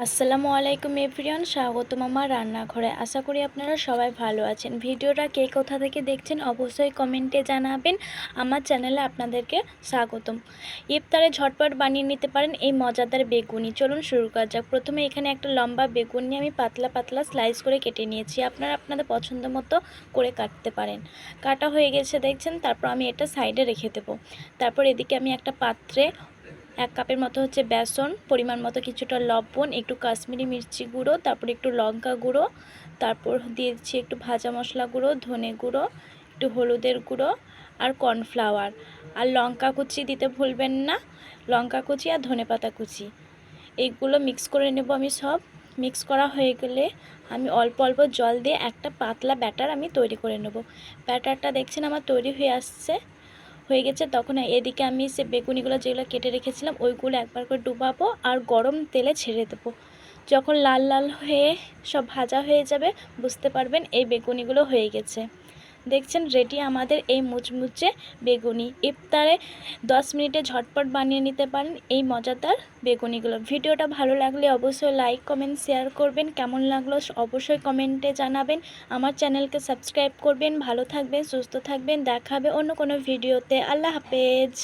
আসসালামু আলাইকুম এভরিওয়ান, স্বাগতম আমার রান্নাঘরে। আশা করি আপনারা সবাই ভালো আছেন। ভিডিওটা কে কোথা থেকে দেখছেন অবশ্যই কমেন্টে জানাবেন। আমার চ্যানেলে আপনাদেরকে স্বাগতম। ইফতারে ঝটপট বানিয়ে নিতে পারেন এই মজাদার বেগুনি। চলুন শুরু করা যাক। প্রথমে এখানে একটা লম্বা বেগুন নিয়ে আমি পাতলা পাতলা স্লাইস করে কেটে নিয়েছি। আপনারা আপনাদের পছন্দ মতো করে কাটতে পারেন। কাটা হয়ে গেছে দেখছেন। তারপর আমি এটা সাইডে রেখে দেবো। তারপর এদিকে আমি একটা পাত্রে 1 কাপের মতো হচ্ছে বেসন, পরিমাণ মতো কিছুটা লবণ, একটু কাশ্মীরি মির্চি গুঁড়ো, তারপর একটু লঙ্কা গুঁড়ো, তারপর দিয়েছি একটু ভাজা মশলা গুঁড়ো, ধনে গুঁড়ো, একটু হলুদের গুঁড়ো আর কর্নফ্লাওয়ার, আর লঙ্কা কুচি দিতে ভুলবেন না, লঙ্কা কুচি আর ধনেপাতা কুচি। এইগুলো মিক্স করে নেব আমি সব। মিক্স করা হয়ে গেলে আমি অল্প অল্প জল দিয়ে একটা পাতলা ব্যাটার আমি তৈরি করে নেব। ব্যাটারটা দেখছেন আমার তৈরি হয়ে গেছে। তখন এদিকে আমি সে বেগুনিগুলো যেগুলো কেটে রেখেছিলাম ওইগুলো একবার করে ডুবাবো আর গরম তেলে ছেড়ে দেবো। যখন লাল লাল হয়ে সব ভাজা হয়ে যাবে বুঝতে পারবেন এই বেগুনিগুলো হয়ে গেছে। দেখছেন রেডি আমাদের এই মুচমুচে বেগুনি। ইফতারে 10 মিনিটে ঝটপট বানিয়ে নিতে পারেন এই মজাদার বেগুনিগুলো। ভিডিওটা ভালো লাগলে অবশ্যই লাইক কমেন্ট শেয়ার করবেন। কেমন লাগলো অবশ্যই কমেন্টে জানাবেন। আমার চ্যানেলকে সাবস্ক্রাইব করবেন। ভালো থাকবেন, সুস্থ থাকবেন। দেখা হবে অন্য কোনো ভিডিওতে। আল্লাহ হাফেজ।